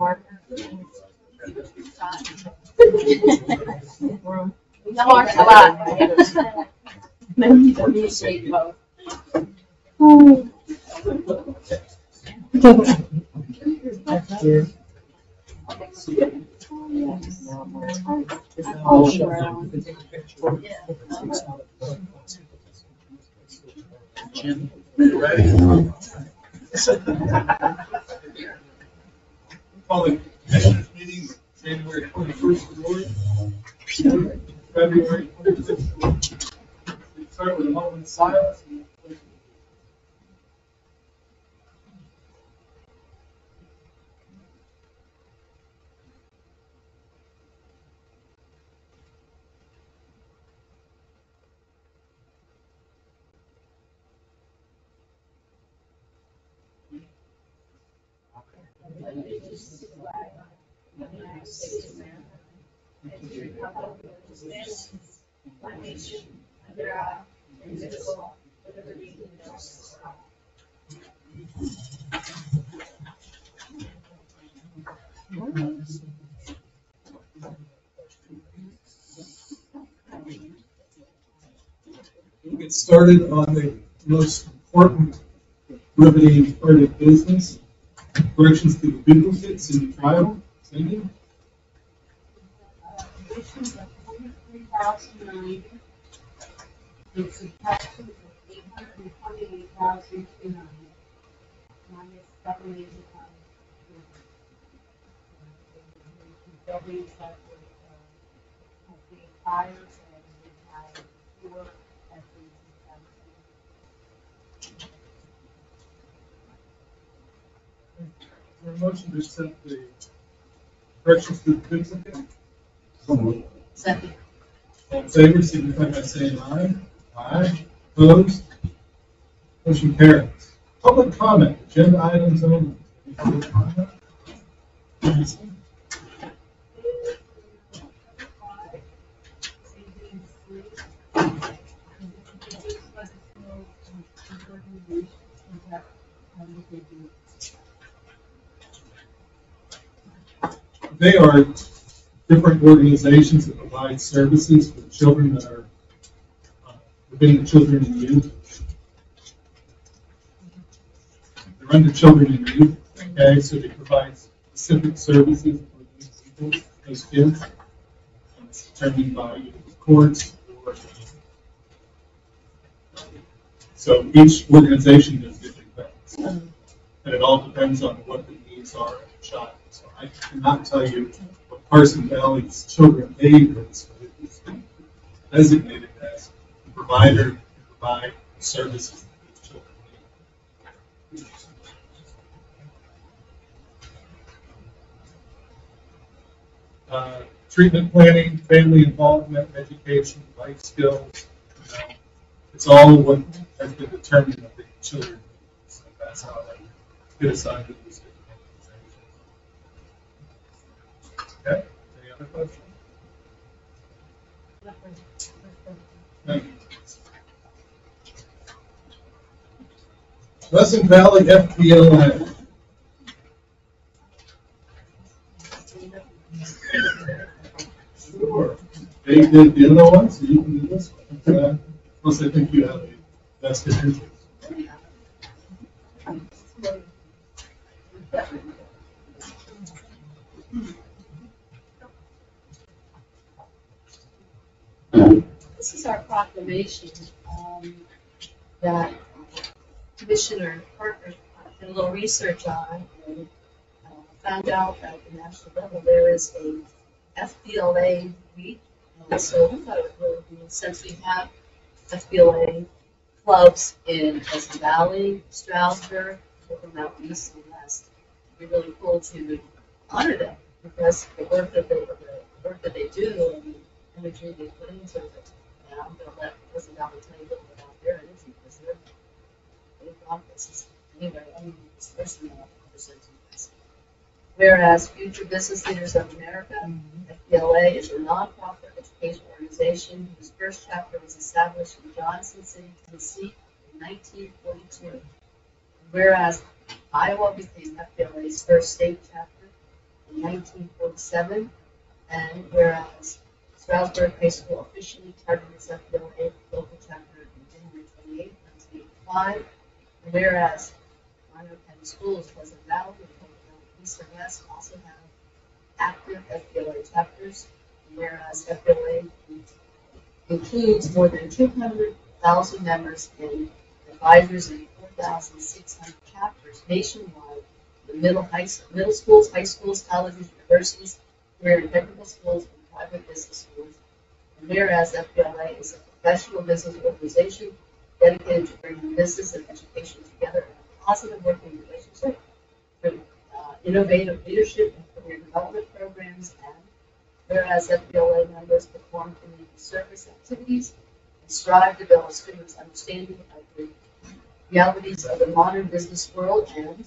partner. That works a lot. Appreciate both. Jim, you ready? Call the commissioners meeting January 21st to order. February 26th. We start with a moment of silence. We'll get started on the most important riveting part of business. Corrections to the duplicates in the trial. Cindy? Additions of 43,090. And subtractions of 828,290. Minus 785. Buildings that would be fires and we have 4 Is there a motion to accept the corrections to the duplicate? Second. All in favor, signify by saying aye. Aye. Opposed? Motion carries. Public comment, agenda items only. Any public comment? They are different organizations that provide services for children that are within the children and youth. They're under children and youth, okay, so they provide specific services for these people, those kids. And it's determined by either the courts or so each organization does different things. And it all depends on what the needs are of the child. So I cannot tell you what Carson Valley's children aid is, but it is designated as a provider to provide services to these children need. Treatment planning, family involvement, education, life skills, it's all what has been determined of the children. So that's how they get assigned to these different organizations. Okay, any other questions? Thank you. Pleasant Valley FBLA. Sure. They did the other one, so you can do this one. Plus, I think you have a vested interest. This is our proclamation that Commissioner Parker did a little research on and found out that at the national level there is a FBLA week. So we thought it would really be, since we have FBLA clubs in Pleasant Valley, Stroudsburg, over Mountain East and West, it'd be really cool to honor them because the work that they do and the imagery they put into it. And I'm going to let Pleasant Valley tell you a little bit about their energy because they're big offices. Anyway, this person presenting this. Whereas Future Business Leaders of America, FBLA, is a nonprofit educational organization whose first chapter was established in Johnson City, Tennessee in 1942. Whereas Iowa became FBLA's first state chapter in 1947, and whereas Stroudsburg High School officially chartered its FBLA local chapter on January 28, 1985, and whereas Monroe County Schools, Pleasant Valley, and Polk County East and West also have active FBLA chapters, and whereas FBLA includes more than 200,000 members and advisors in 4,600 chapters nationwide. The middle schools, high schools, colleges, universities, career and technical schools, and private business schools. And whereas FBLA is a professional business organization dedicated to bringing business and education together in a positive working relationship through innovative leadership and career development programs. And whereas FBLA members perform community service activities and strive to build students' understanding of the realities of the modern business world. And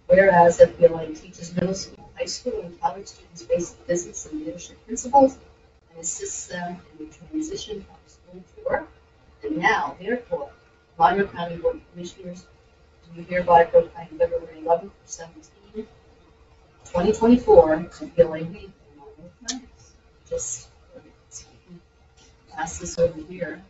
whereas FBLA teaches middle school, high school, and college students basic business and leadership principles and assists them in the transition from school to work. And now, therefore, Monroe County Board of Commissioners do hereby proclaim February 11th, 17, 2024, FBLA Week in Monroe County. Just pass this over here.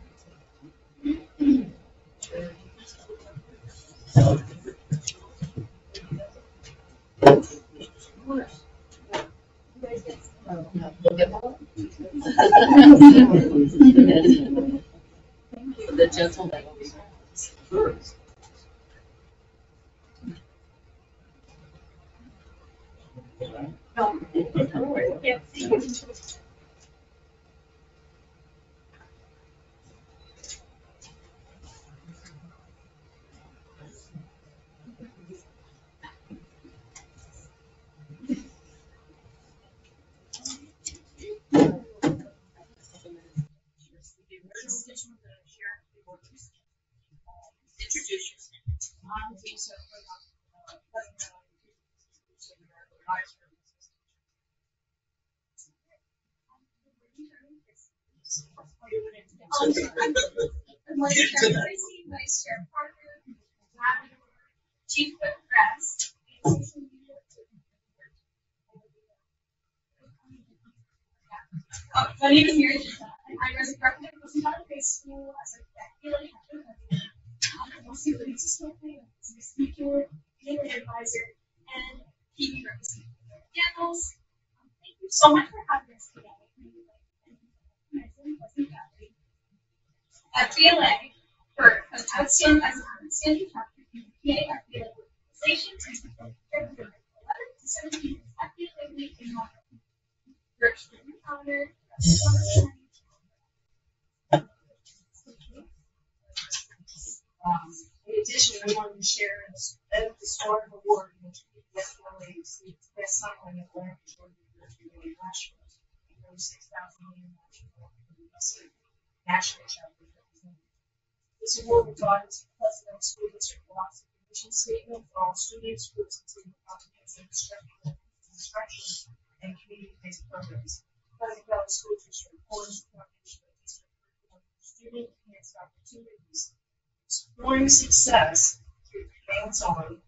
You'll get one. The gentle lady. Introduce yourself. I'm Lisa. Vice Chair Parker, Chief Whip Press. My name is Mary Lisa, and I was a director of Pleasant Valley High School as a FBLA chapter. I'm also the as a speaker, leader advisor, and TV representative. Daniels, thank you so much for having us today. FBLA for an outstanding chapter in the PA FBLA organization and February 11th to 17th FBLA Week in Monroe. We're extremely honored. In addition, I wanted to share the historic award which the FBLA received best sign of Atlantic FBLA last year. 36,000 national chapter represented. This award was honored as the President School District philosophy mission statement for all students who continue comprehensive instruction and community-based programs. Pleasant Valley School District supports the foundation of district curriculum for student-enhanced opportunities, exploring success through hands-on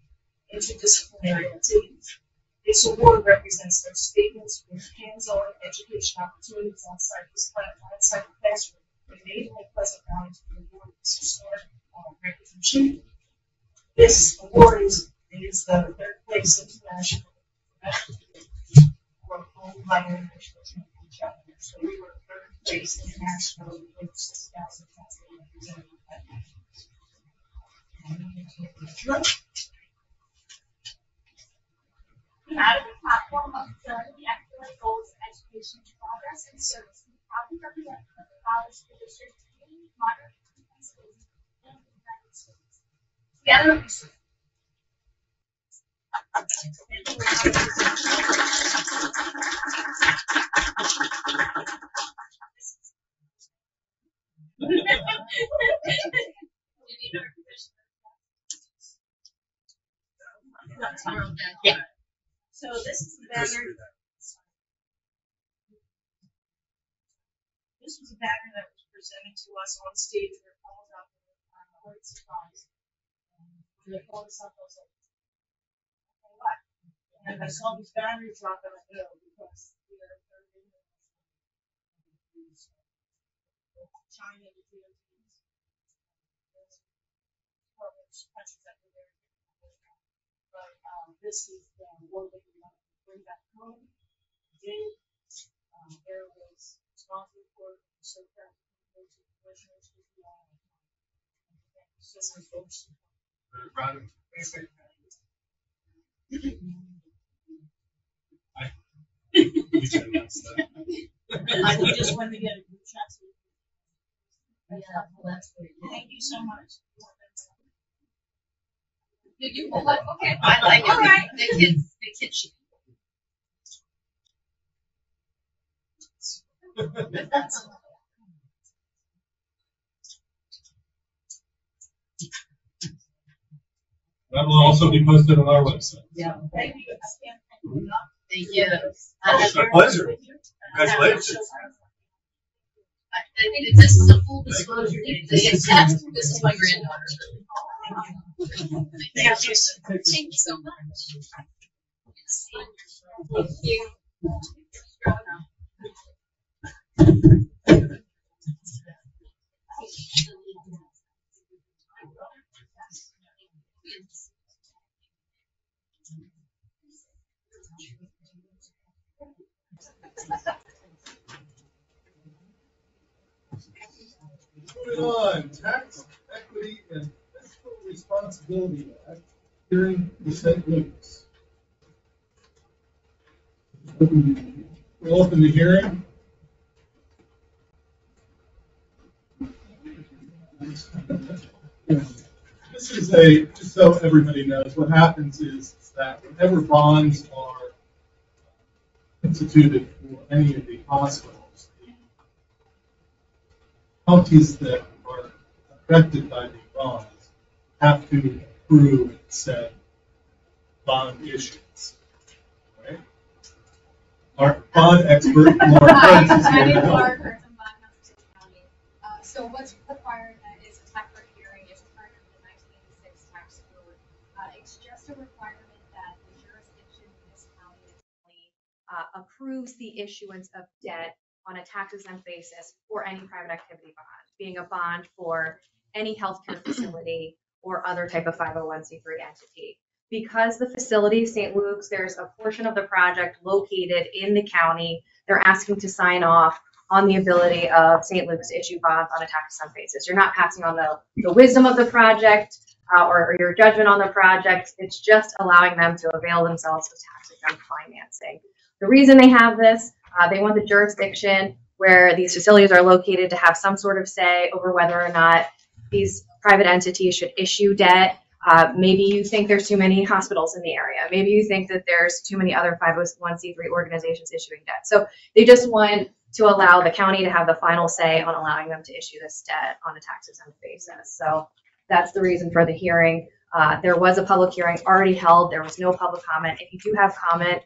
interdisciplinary activities. This award represents those statements with hands-on education opportunities outside the classroom, enabling Pleasant Valley to be awarded this historic recognition. This award is the third place international for home language chapter. So we were third place international with 6,000 represented. Out of the platform of the FBLA goals of education, progress, and service, we proudly represent the college, the district, community, modern schools, and the private schools. Together, we serve. Yeah. So this is the banner. This was a banner that was presented to us on stage. We're calling up quite surprised. The phone up was like, okay, what? And I saw these banners drop on the hill because we are China, the Philippines, countries that were there. But this is the one that we want to bring back home. Did there was responsible for so that the commissioners would be on. Thank you so much, folks. I just wanted to get a good shot. Yeah, well, that's great. Thank you so much. Did you pull up? Okay. I like it. All right. The kids should. That will also be posted on our website. Yeah. Thank you. Thank you. It's a pleasure. Congratulations. I think this is a full disclosure. This is my granddaughter. Thank you so much. Thank you. Moving on, Tax Equity and Fiscal Responsibility Act, hearing the St. Louis. We'll open the hearing. This is just so everybody knows, what happens is that whenever bonds are instituted for any of the hospitals, the counties that are affected by the bonds have to approve said bond issuance. Right? Our bond expert, Laura Hi, Prince, is my here name to is help. Laura Kurtz. I'm back on State County. So what's required is a tax rate hearing is required under the 1986 tax code. It's just a requirement that the jurisdiction municipality approves the issuance of debt on a tax-exempt basis for any private activity bond, being a bond for any healthcare facility or other type of 501c3 entity. Because the facility, St. Luke's, there's a portion of the project located in the county, they're asking to sign off on the ability of St. Luke's to issue bonds on a tax-exempt basis. You're not passing on the wisdom of the project or your judgment on the project. It's just allowing them to avail themselves of tax-exempt financing. The reason they have this, they want the jurisdiction where these facilities are located to have some sort of say over whether or not these private entities should issue debt. Maybe you think there's too many hospitals in the area. Maybe you think that there's too many other 501c3 organizations issuing debt. So they just want to allow the county to have the final say on allowing them to issue this debt on a tax-exempt basis. So that's the reason for the hearing. There was a public hearing already held. There was no public comment. If you do have comment,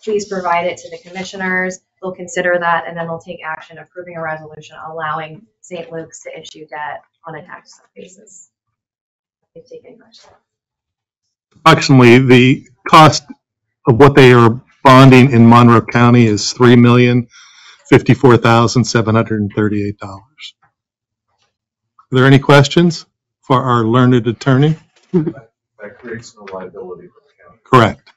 please provide it to the commissioners. They'll consider that, and then they'll take action approving a resolution allowing St. Luke's to issue debt on a tax-exempt basis. Approximately the cost of what they are bonding in Monroe County is $3,054,738. Are there any questions for our learned attorney? That creates no liability for the county. Correct.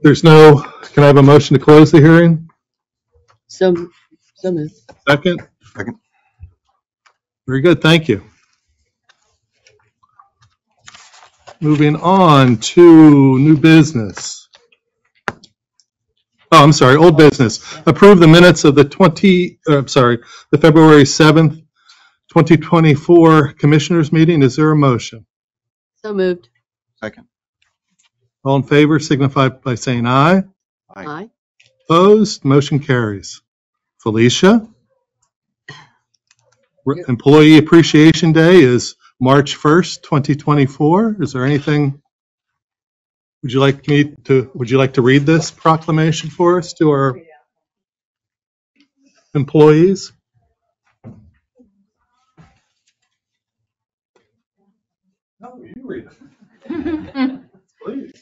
There's no, can I have a motion to close the hearing? So moved. Second? Second. Very good, thank you. Moving on to new business. Oh, I'm sorry, old business. Approve the minutes of the the February 7th, 2024 Commissioners meeting. Is there a motion? So moved. Second. All in favor signify by saying aye. Aye. Opposed, motion carries. Felicia? Employee Appreciation Day is March 1st, 2024. Is there anything, would you like to read this proclamation for us to our employees? No, you read it. Please.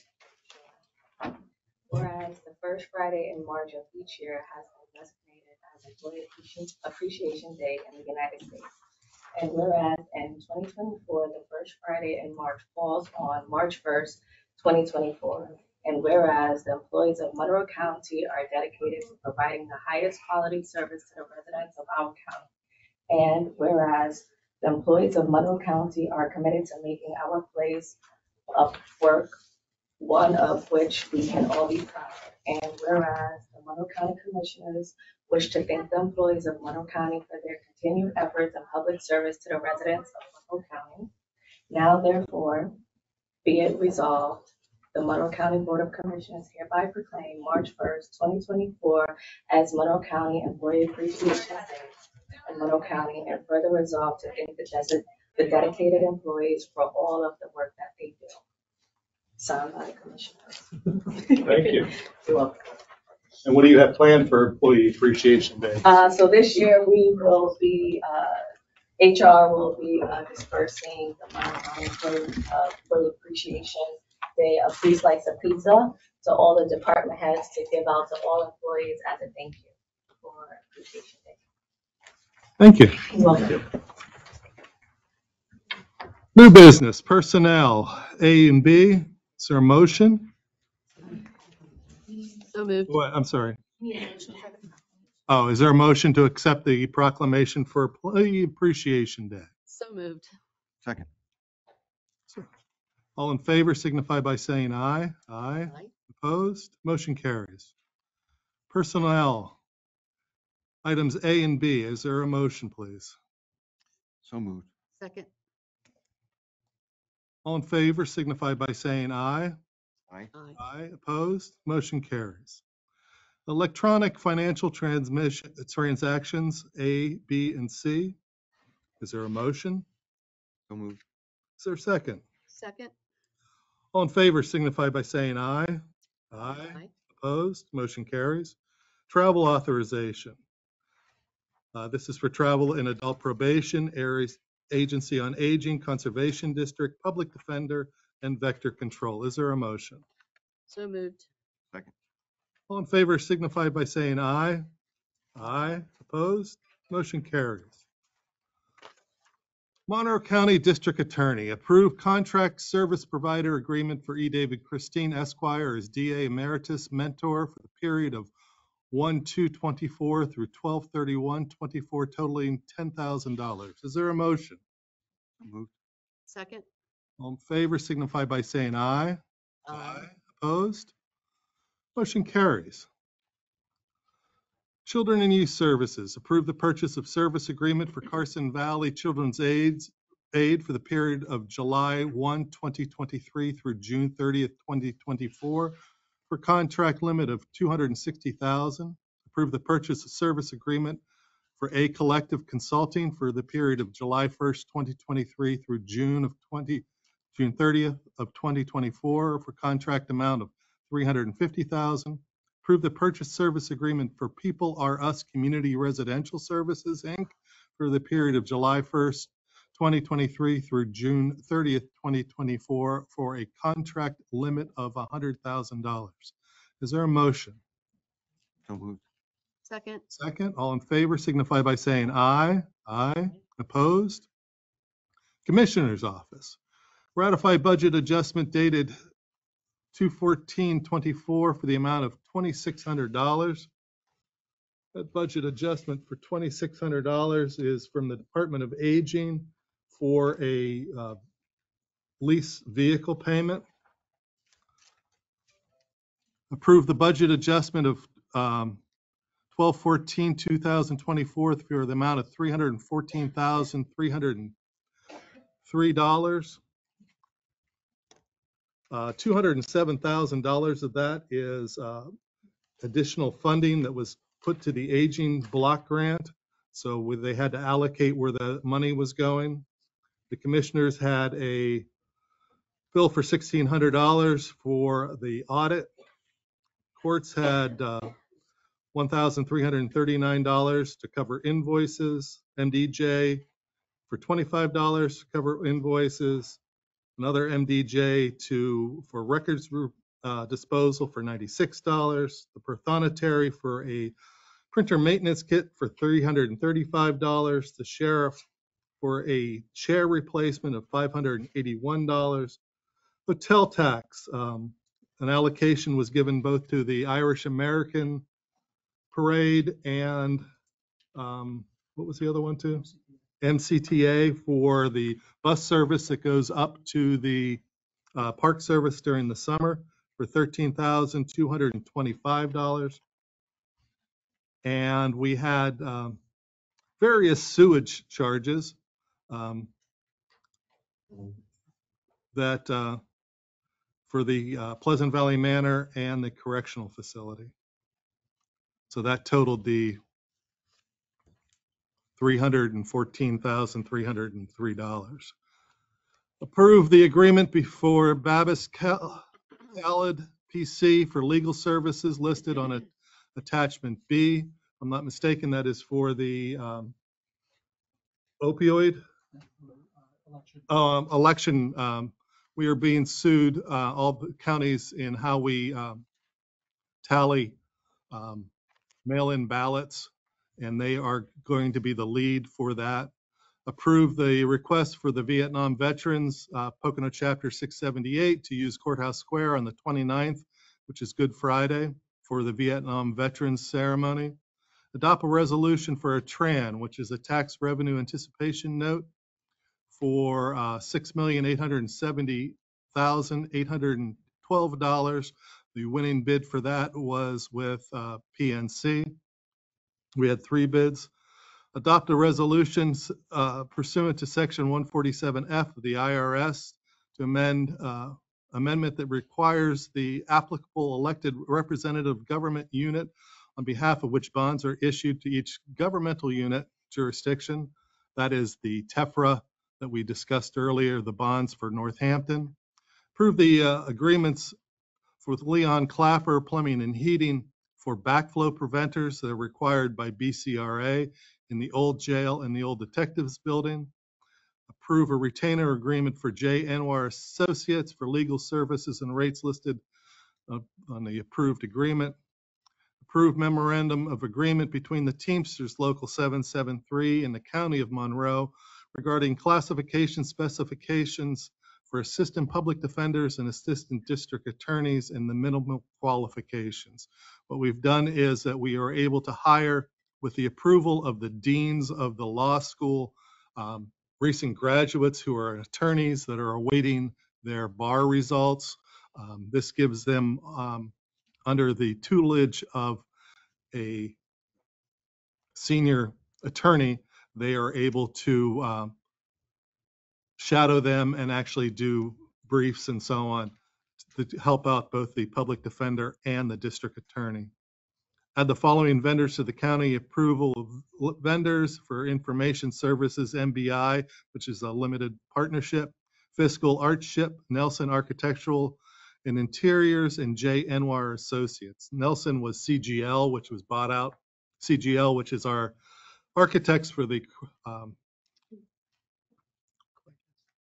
Whereas the first Friday in March of each year has been designated as Employee Appreciation Day in the United States. And whereas in 2024, the first Friday in March falls on March 1st, 2024. And whereas the employees of Monroe County are dedicated to providing the highest quality service to the residents of our county. And whereas the employees of Monroe County are committed to making our place of work one of which we can all be proud of. And whereas the Monroe County Commissioners wish to thank the employees of Monroe County for their continued efforts and public service to the residents of Monroe County. Now therefore, be it resolved, the Monroe County Board of Commissioners hereby proclaim March 1st, 2024 as Monroe County Employee Appreciation Day in Monroe County, and further resolve to thank the dedicated employees for all of the work that they do. Signed by the commissioners. Thank you. You're welcome. And what do you have planned for Employee Appreciation Day? So this year we will be, HR will be dispersing the Monroe County Employee Appreciation Day of free slice of pizza to all the department heads to give out to all employees as a thank you for Appreciation Day. Thank you. You're welcome. New business, personnel, A and B. Is there a motion? So moved. What, I'm sorry. Oh, is there a motion to accept the proclamation for Employee Appreciation Day? So moved. Second. All in favor signify by saying aye. Aye. Aye. Opposed? Motion carries. Personnel, items A and B. Is there a motion, please? So moved. Second. All in favor signify by saying aye. Aye. Aye. Aye. Opposed? Motion carries. Electronic financial transactions, A, B, and C. Is there a motion? So moved. Is there a second? Second. All in favor signify by saying aye. Aye. Aye. Opposed? Motion carries. Travel authorization. This is for travel in adult probation, areas, Agency on Aging, Conservation District, Public Defender, and Vector Control. Is there a motion? So moved. Second. All in favor signify by saying aye. Aye. Opposed? Motion carries. Monroe County District Attorney, approved contract service provider agreement for E. David Christine Esquire as DA Emeritus Mentor for the period of 1/2/24 through 12/31/24, totaling $10,000. Is there a motion? So moved. Second. All in favor signify by saying aye. Aye. Opposed? Motion carries. Children and Youth Services, approve the purchase of service agreement for Carson Valley Children's Aid for the period of July 1, 2023 through June 30th, 2024 for contract limit of $260,000. Approve the purchase of service agreement for A Collective Consulting for the period of July 1st, 2023 through June 30th of 2024 for contract amount of $350,000. Approve the purchase service agreement for People Are Us Community Residential Services, Inc. for the period of July 1st, 2023 through June 30th, 2024 for a contract limit of $100,000. Is there a motion? So moved. Second. Second, all in favor signify by saying aye. Aye. Opposed? Commissioner's Office. Ratify budget adjustment dated 2/14/24 for the amount of $2,600. That budget adjustment for $2,600 is from the Department of Aging for a lease vehicle payment. Approve the budget adjustment of 12/14/2024 for the amount of $314,303. $207,000 of that is additional funding that was put to the aging block grant. So they had to allocate where the money was going. The commissioners had a bill for $1,600 for the audit. Courts had $1,339 to cover invoices. MDJ for $25 to cover invoices. another MDJ for records disposal for $96, the Prothonotary for a printer maintenance kit for $335, the sheriff for a chair replacement of $581, hotel tax. An allocation was given both to the Irish American Parade and what was the other one too? MCTA for the bus service that goes up to the park service during the summer for $13,225. And we had various sewage charges that for the Pleasant Valley Manor and the correctional facility. So that totaled the $314,303. Approve the agreement before Babis Khalid PC for legal services listed on attachment B. If I'm not mistaken, that is for the opioid election. We are being sued, all the counties, in how we tally mail-in ballots, and they are going to be the lead for that. Approve the request for the Vietnam veterans, Pocono Chapter 678, to use Courthouse Square on the 29th, which is Good Friday, for the Vietnam Veterans Ceremony. Adopt a resolution for a TRAN, which is a tax revenue anticipation note, for $6,870,812. The winning bid for that was with PNC. We had 3 bids. Adopt a resolution pursuant to Section 147F of the IRS to amendment that requires the applicable elected representative government unit on behalf of which bonds are issued to each governmental unit jurisdiction. That is the TEFRA that we discussed earlier, the bonds for Northampton. Approve the agreements with Leon Clapper Plumbing and Heating for backflow preventers that are required by BCRA in the old jail and the old detectives building. Approve a retainer agreement for J. Anwar Associates for legal services and rates listed on the approved agreement. Approve memorandum of agreement between the Teamsters Local 773 and the County of Monroe regarding classification specifications for assistant public defenders and assistant district attorneys and the minimum qualifications. What we've done is that we are able to hire, with the approval of the deans of the law school, recent graduates who are attorneys that are awaiting their bar results. This gives them, under the tutelage of a senior attorney, they are able to shadow them and actually do briefs and so on to help out both the public defender and the district attorney. Add the following vendors to the county approval of vendors for information services, MBI, which is a limited partnership, Fiscal Artship, Nelson Architectural and Interiors, and J. Anwar Associates. Nelson was CGL, which was bought out. CGL, which is our architects for the,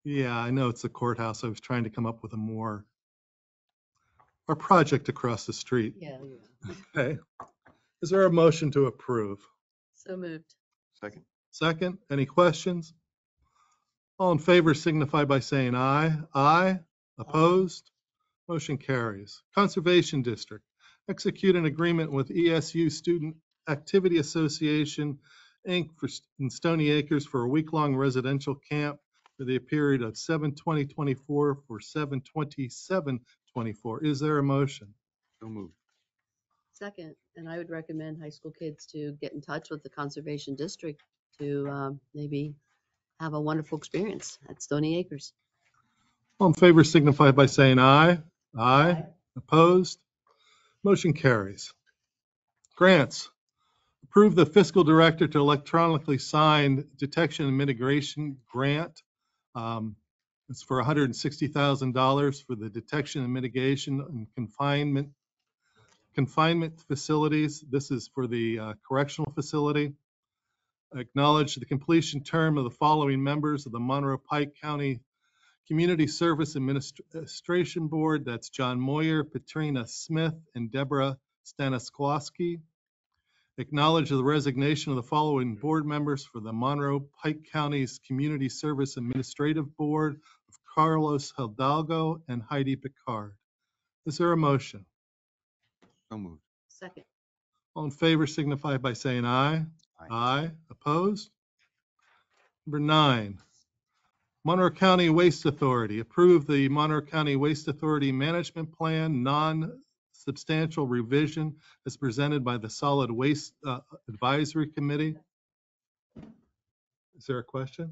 yeah, I know it's the courthouse. I was trying to come up with our project across the street. Yeah. Okay. Is there a motion to approve? So moved. Second. Second, any questions? All in favor signify by saying aye. Aye. Opposed? Motion carries. Conservation District, execute an agreement with ESU Student Activity Association, Inc. in Stony Acres for a week-long residential camp for the period of 7/20/24 for 7/27/24. Is there a motion? So moved. Second, and I would recommend high school kids to get in touch with the Conservation District to maybe have a wonderful experience at Stony Acres. All in favor signify by saying aye. Aye. Opposed? Motion carries. Grants. Approve the fiscal director to electronically sign detection and mitigation grant. It's for $160,000 for the detection and mitigation and confinement facilities. This is for the correctional facility. Acknowledge the completion term of the following members of the Monroe Pike County Community Service Administration Board, that's John Moyer, Katrina Smith, and Deborah Staniskowski. Acknowledge the resignation of the following board members for the Monroe Pike County's Community Service Administrative Board of Carlos Hidalgo and Heidi Picard. Is there a motion? So moved. Second. All in favor signify by saying aye. Aye. Aye. Opposed? Number 9, Monroe County Waste Authority. Approve the Monroe County Waste Authority Management Plan, non-substantial revision as presented by the Solid Waste Advisory Committee. Is there a question?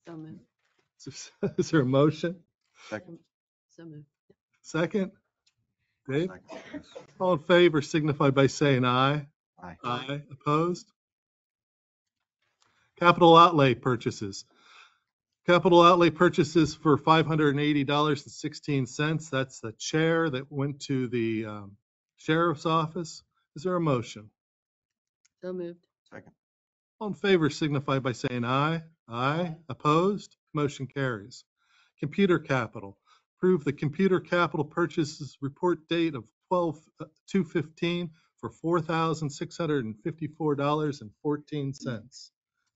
So moved. Is there a motion? Second. So moved. Second? Dave? Second. Yes. All in favor signify by saying aye. Aye. Aye. Opposed? Capital outlay purchases. Capital outlay purchases for $580.16. That's the chair that went to the sheriff's office. Is there a motion? So moved. Second. All in favor signify by saying aye. Aye. Opposed? Motion carries. Computer capital. Approve the computer capital purchases report date of 12/2/15 for $4,654.14.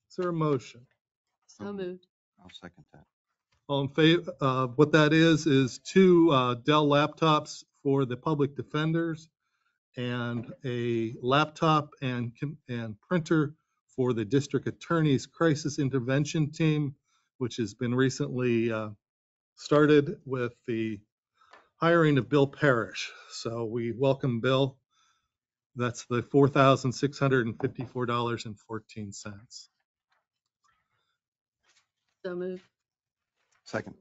Is there a motion? So moved. I'll second that. All in favor, what that is 2 Dell laptops for the public defenders and a laptop and printer for the district attorney's crisis intervention team, which has been recently started with the hiring of Bill Parrish. So we welcome Bill. That's the $4,654.14. So moved. Second.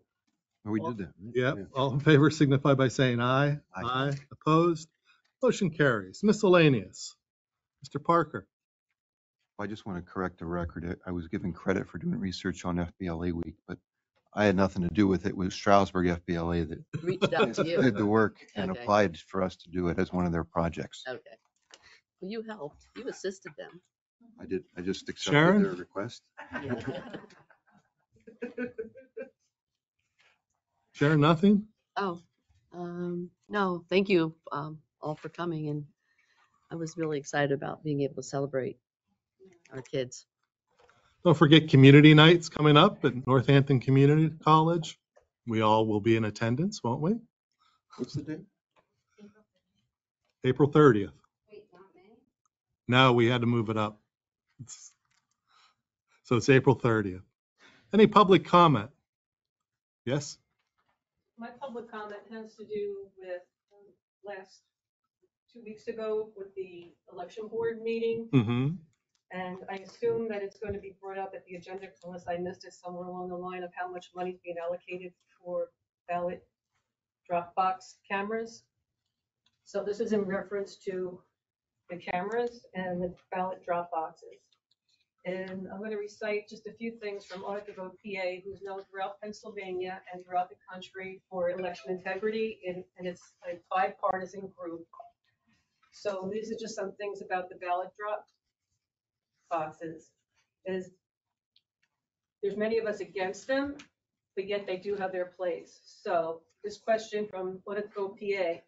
Oh, we did that. right? Yep. Yeah. All in favor signify by saying aye. Aye. Opposed? Motion carries. Miscellaneous. Mr. Parker. I just want to correct the record. I was given credit for doing research on FBLA week, but I had nothing to do with it. It was Stroudsburg FBLA that Reached out to you. did the work and Okay. applied for us to do it as one of their projects. Okay. Well, you helped. You assisted them. I did. I just accepted Sharon? their request. Sharon, nothing? Oh, no, thank you all for coming. And I was really excited about being able to celebrate our kids. Don't forget community nights coming up at Northampton Community College. We all will be in attendance, won't we? What's the date? April 30th. No, we had to move it up. So it's April 30th. Any public comment? Yes? My public comment has to do with last 2 weeks ago with the election board meeting. Mm-hmm. And I assume that it's going to be brought up at the agenda unless I missed it somewhere along the line of how much money is being allocated for ballot drop box cameras. So this is in reference to the cameras and the ballot drop boxes. And I'm going to recite just a few things from Audit the Vote PA, who's known throughout Pennsylvania and throughout the country for election integrity, and it's a bipartisan group. So these are just some things about the ballot drop boxes. There's many of us against them, but yet they do have their place. So this question from Audit the Vote PA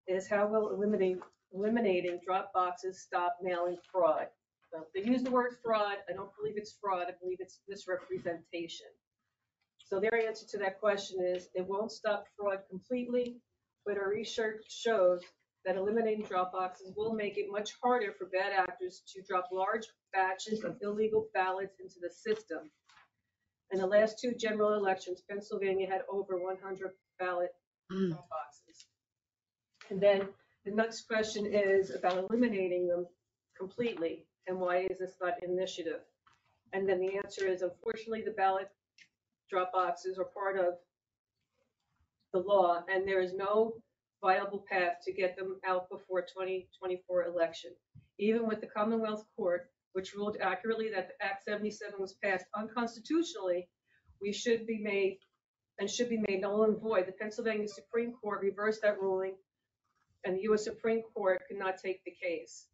is, how will eliminating drop boxes stop mailing fraud? So they use the word fraud. I don't believe it's fraud. I believe it's misrepresentation. So their answer to that question is, it won't stop fraud completely, but our research shows that eliminating drop boxes will make it much harder for bad actors to drop large batches of illegal ballots into the system. In the last 2 general elections, Pennsylvania had over 100 ballot drop boxes. And then the next question is about eliminating them completely. And why is this not an initiative? And then the answer is, unfortunately, the ballot drop boxes are part of the law, and there is no viable path to get them out before 2024 election. Even with the Commonwealth Court, which ruled accurately that Act 77 was passed unconstitutionally, should be made null and void. The Pennsylvania Supreme Court reversed that ruling, and the U.S. Supreme Court could not take the case.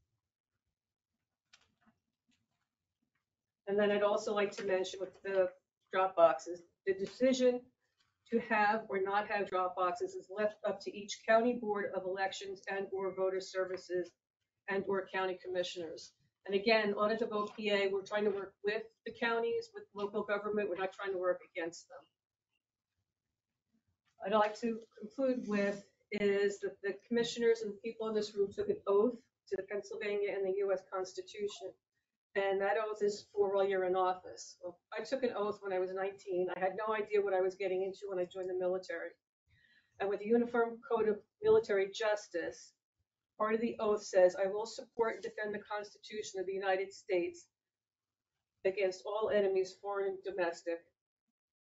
And then I'd also like to mention with the drop boxes, The decision to have or not have drop boxes is left up to each county board of elections and or voter services and or county commissioners. And again, Audit the Vote PA, we're trying to work with the counties, with local government. We're not trying to work against them. I'd like to conclude with is that the commissioners and people in this room took an oath to the Pennsylvania and the U.S. Constitution. And that oath is for while you're in office. Well, I took an oath when I was 19. I had no idea what I was getting into when I joined the military. And with the Uniform Code of Military Justice, part of the oath says, I will support and defend the Constitution of the United States against all enemies, foreign and domestic.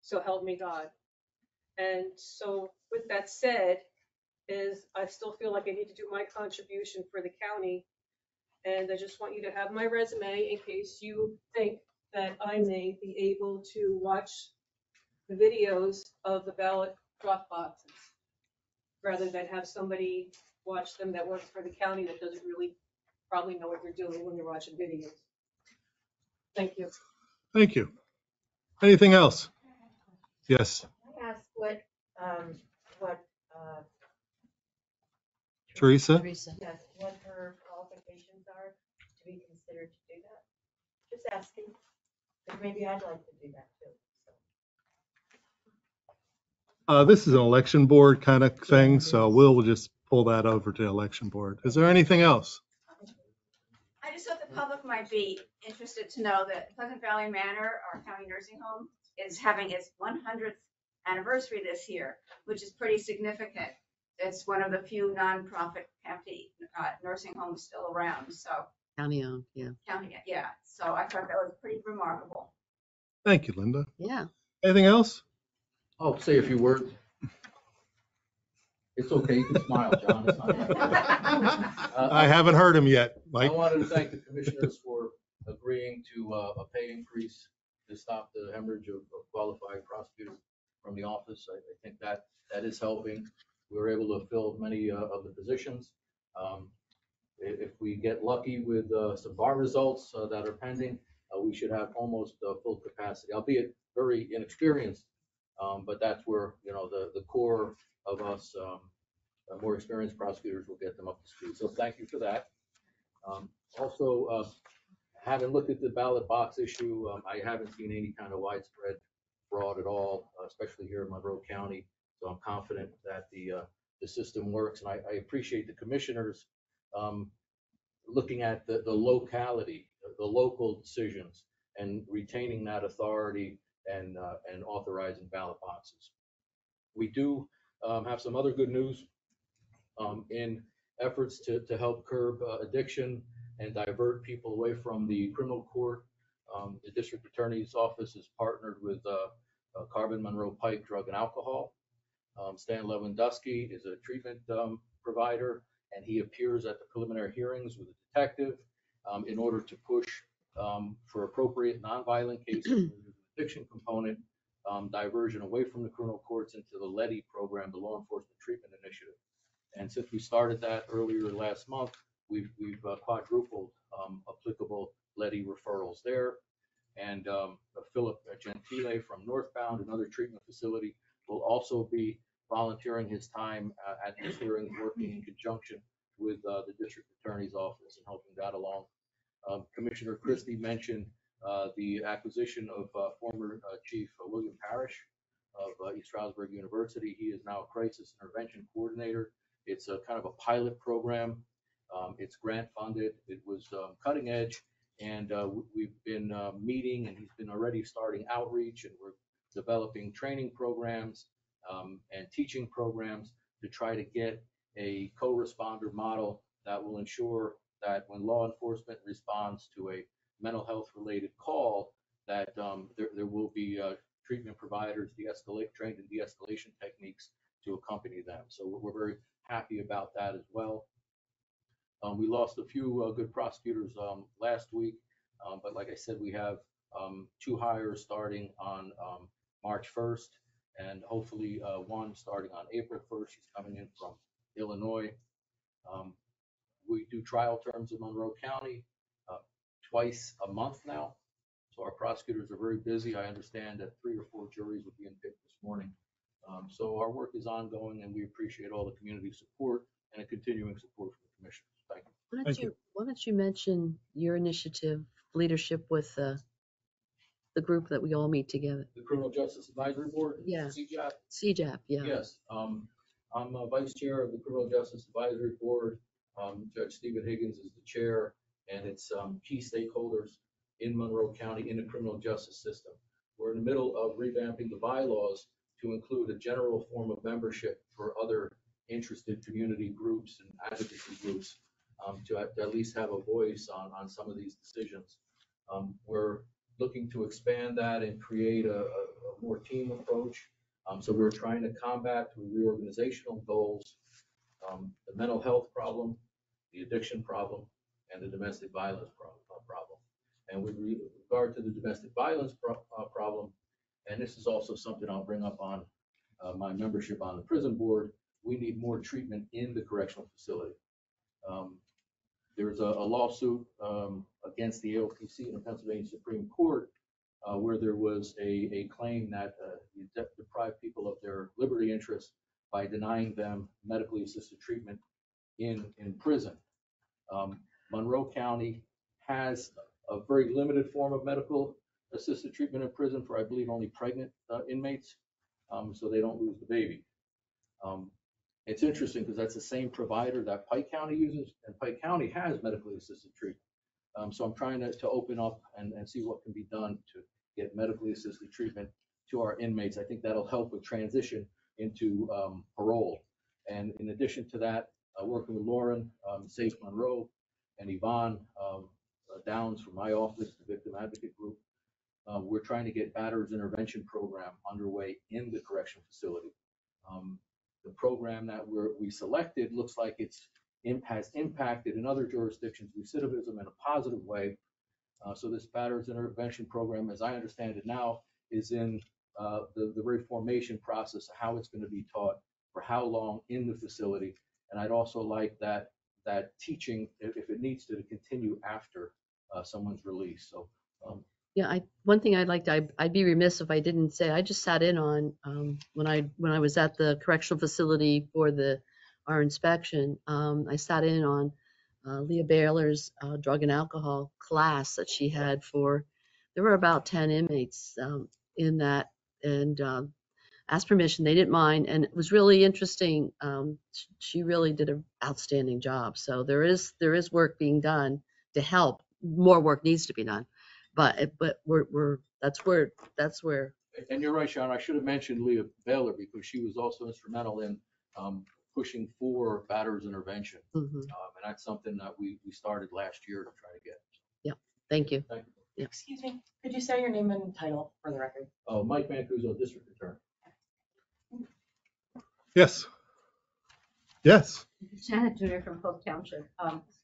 So help me God. And so with that said, I still feel like I need to do my contribution for the county. And I just want you to have my resume in case you think that I may be able to watch the videos of the ballot drop boxes rather than have somebody watch them that works for the county that doesn't really probably know what they're doing when they're watching videos. Thank you. Thank you. Anything else? Yes, Can I ask what, Teresa? Teresa. yes, what her qualifications are to be considered to do that? Just asking, because maybe I'd like to do that too. This is an election board kind of thing, so we'll just pull that over to election board. Is there anything else? I just thought the public might be interested to know that Pleasant Valley Manor, our county nursing home, is having its 100th anniversary this year, which is pretty significant. It's one of the few nonprofit county nursing homes still around. So County owned, yeah. county, yeah. So I thought that was pretty remarkable. Thank you, Linda. Yeah. Anything else? I'll say a few words. It's okay, you can smile, John. It's not I haven't heard him yet, I Mike. wanted to thank the commissioners for agreeing to a pay increase to stop the hemorrhage of qualified prosecutors from the office. I think that is helping. We were able to fill many of the positions. If we get lucky with some bar results that are pending, we should have almost full capacity, albeit very inexperienced. But that's where, the core of us, more experienced prosecutors will get them up to speed. So thank you for that. Also, having looked at the ballot box issue, I haven't seen any kind of widespread fraud at all, especially here in Monroe County. So I'm confident that the system works, and I appreciate the commissioners looking at the locality, the local decisions, and retaining that authority and authorizing ballot boxes. We do have some other good news in efforts to help curb addiction and divert people away from the criminal court. The district attorney's office is partnered with Carbon Monroe Pike Drug and Alcohol. Stan Lewandowski is a treatment provider, and he appears at the preliminary hearings with a detective in order to push for appropriate nonviolent cases with an addiction component, diversion away from the criminal courts into the LEDI program, the Law Enforcement Treatment Initiative. And since we started that earlier last month, we've quadrupled applicable LEDI referrals there. And Philip Gentile from Northbound, another treatment facility, will also be volunteering his time at these hearings, working in conjunction with the district attorney's office and helping that along. Commissioner Christie mentioned the acquisition of former Chief William Parrish of East Stroudsburg University. He is now a crisis intervention coordinator. It's a kind of a pilot program. It's grant funded. It was cutting edge, and we've been meeting, and he's been already starting outreach, and we're developing training programs and teaching programs to try to get a co-responder model that will ensure that when law enforcement responds to a mental health related call, that there will be treatment providers trained in de-escalation techniques to accompany them. So we're very happy about that as well. We lost a few good prosecutors last week, but like I said, we have 2 hires starting on March 1st, and hopefully one starting on April 1st. She's coming in from Illinois. We do trial terms in Monroe County twice a month now. So our prosecutors are very busy. I understand that 3 or 4 juries were being picked this morning. So our work is ongoing, and we appreciate all the community support and a continuing support from the commissioners. Thank you. Thank you. Why don't you mention your initiative, leadership with the group that we all meet together? The Criminal Justice Advisory Board? Yeah. CJAP? CJAP, yeah. Yes. I'm a vice chair of the Criminal Justice Advisory Board. Judge Stephen Higgins is the chair, and it's key stakeholders in Monroe County in the criminal justice system. We're in the middle of revamping the bylaws to include a general form of membership for other interested community groups and advocacy groups to at least have a voice on some of these decisions. We're looking to expand that and create a more team approach. So we're trying to combat through reorganizational goals, the mental health problem, the addiction problem, and the domestic violence problem. And with regard to the domestic violence problem, and this is also something I'll bring up on my membership on the prison board, we need more treatment in the correctional facility. There's a lawsuit against the AOPC in the Pennsylvania Supreme Court where there was a claim that you deprive people of their liberty interest by denying them medically assisted treatment in prison. Monroe County has a very limited form of medical assisted treatment in prison for, I believe, only pregnant inmates, so they don't lose the baby. It's interesting because that's the same provider that Pike County uses, and Pike County has medically assisted treatment. So I'm trying to open up and see what can be done to get medically assisted treatment to our inmates. I think that'll help with transition into parole. And in addition to that, working with Lauren, Safe Monroe, and Yvonne Downs from my office, the Victim Advocate Group, we're trying to get batterers intervention program underway in the correctional facility. The program that we selected looks like has impacted in other jurisdictions recidivism in a positive way. So this batterers intervention program, as I understand it now, is in the very formation process of how it's going to be taught, for how long in the facility. And I'd also like that teaching, if it needs to continue after someone's released. So Yeah, one thing I'd be remiss if I didn't say, I just sat in on, when I was at the correctional facility for our inspection, I sat in on Leah Baylor's drug and alcohol class that she had there were about 10 inmates in that, and asked permission, they didn't mind, and it was really interesting. She really did an outstanding job. So there is work being done to help. More work needs to be done. But that's where. And you're right, Sharon. I should have mentioned Leah Baylor because she was also instrumental in pushing for batterers intervention. Mm-hmm. And that's something that we started last year to try to get. Yeah. Thank you. Thank you. Yeah. Excuse me, could you say your name and title for the record? Mike Mancuso, District Attorney. Yes. Yes. Janet Junior from Polk Township.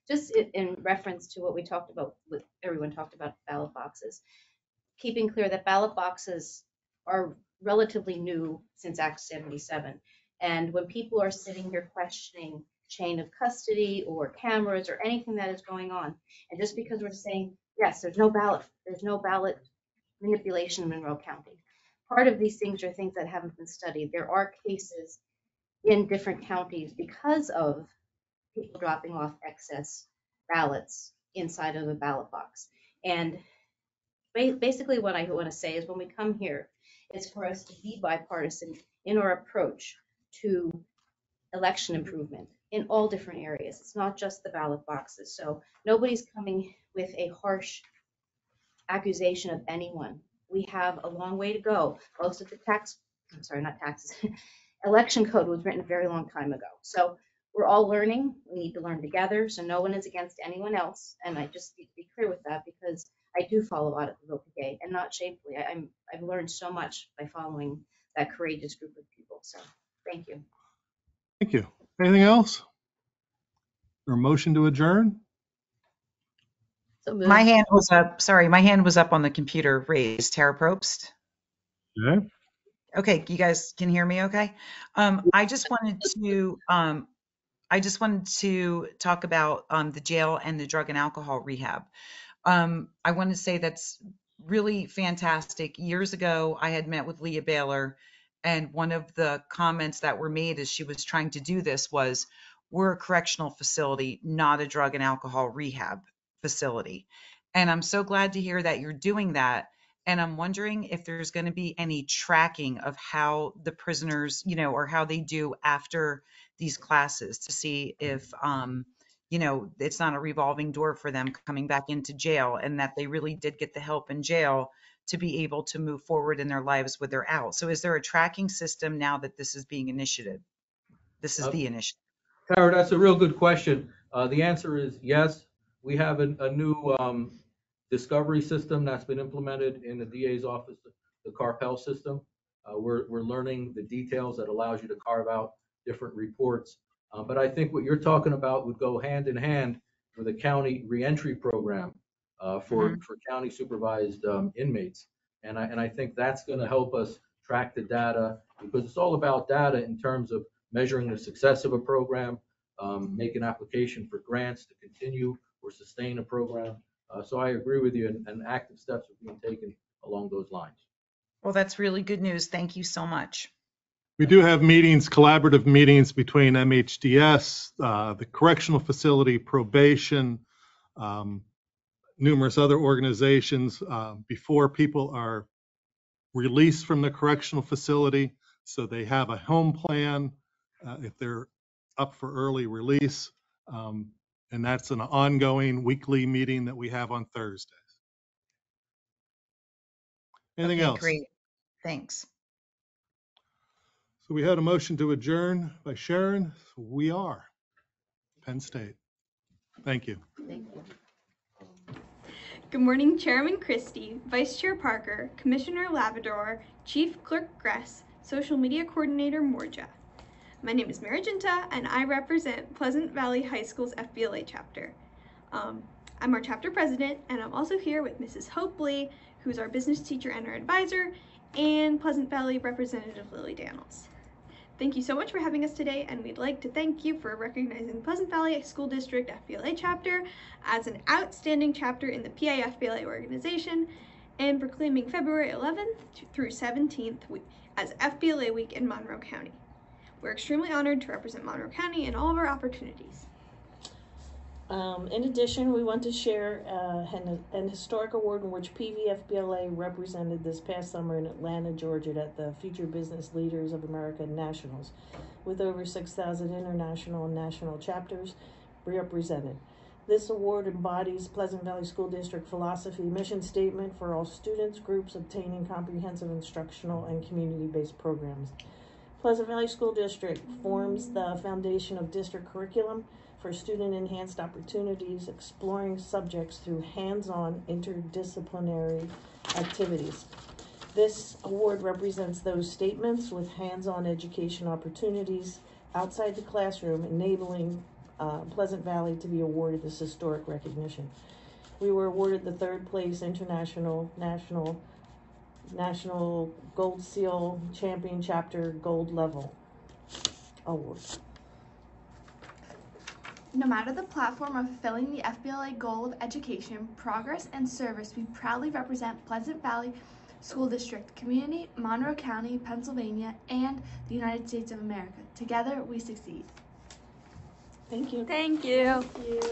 Just in reference to what we talked about, what everyone talked about, ballot boxes. Keeping clear that ballot boxes are relatively new since Act 77. And when people are sitting here questioning chain of custody or cameras or anything that is going on, and just because we're saying, yes, there's no ballot manipulation in Monroe County. Part of these things are things that haven't been studied. There are cases in different counties because of people dropping off excess ballots inside of a ballot box. And basically what I want to say is when we come here, it's for us to be bipartisan in our approach to election improvement in all different areas. It's not just the ballot boxes. So nobody's coming with a harsh accusation of anyone. We have a long way to go. Most of the election code was written a very long time ago. So we're all learning. We need to learn together. So no one is against anyone else. And I just need to be clear with that because I do follow Audit the Vote Brigade, and not shamefully. I've learned so much by following that courageous group of people. So thank you. Thank you. Anything else? Or a motion to adjourn? So moved. My hand was up. Sorry, my hand was up on the computer raised. Tara Probst. Okay. Okay, you guys can hear me okay? I just wanted to talk about the jail and the drug and alcohol rehab. I want to say that's really fantastic. Years ago, I had met with Leah Baylor, and one of the comments that were made as she was trying to do this was, we're a correctional facility, not a drug and alcohol rehab facility. And I'm so glad to hear that you're doing that. And I'm wondering if there's going to be any tracking of how the prisoners, or how they do after these classes to see if, it's not a revolving door for them coming back into jail, and that they really did get the help in jail to be able to move forward in their lives when they're out. So is there a tracking system now that this is being initiated? This is the initiative. Tara, that's a real good question. The answer is yes. We have a new discovery system that's been implemented in the DA's office, the Carpel system. We're learning the details that allows you to carve out different reports. But I think what you're talking about would go hand in hand with a county reentry program for county supervised inmates. And I think that's going to help us track the data, because it's all about data in terms of measuring the success of a program, make an application for grants to continue or sustain a program. So I agree with you, and active steps are being taken along those lines. Well, that's really good news. Thank you so much. We do have meetings, collaborative meetings between MHDS, the correctional facility, probation, numerous other organizations before people are released from the correctional facility. So they have a home plan if they're up for early release. And that's an ongoing weekly meeting that we have on Thursdays. Anything else? Great. Thanks. So we had a motion to adjourn by Sharon. So we are Penn State. Thank you. Thank you. Good morning, Chairman Christie, Vice Chair Parker, Commissioner Labrador, Chief Clerk Gress, Social Media Coordinator Morja. My name is Mariginta, and I represent Pleasant Valley High School's FBLA chapter. I'm our chapter president, and I'm also here with Mrs. Hope Lee, who's our business teacher and our advisor, and Pleasant Valley Representative Lily Daniels. Thank you so much for having us today, and we'd like to thank you for recognizing Pleasant Valley School District FBLA chapter as an outstanding chapter in the PA FBLA organization, and proclaiming February 11th through 17th as FBLA Week in Monroe County. We're extremely honored to represent Monroe County in all of our opportunities. In addition, we want to share an historic award in which PVFBLA represented this past summer in Atlanta, Georgia at the Future Business Leaders of America Nationals, with over 6,000 international and national chapters represented. This award embodies Pleasant Valley School District philosophy mission statement for all students, groups obtaining comprehensive instructional and community-based programs. Pleasant Valley School District forms the foundation of district curriculum for student-enhanced opportunities, exploring subjects through hands-on interdisciplinary activities. This award represents those statements with hands-on education opportunities outside the classroom, enabling Pleasant Valley to be awarded this historic recognition. We were awarded the third place National Gold Seal Champion Chapter Gold Level Award. No matter the platform of fulfilling the FBLA goal of education, progress, and service, we proudly represent Pleasant Valley School District, community, Monroe County, Pennsylvania, and the United States of America. Together, we succeed. Thank you. Thank you. Thank you.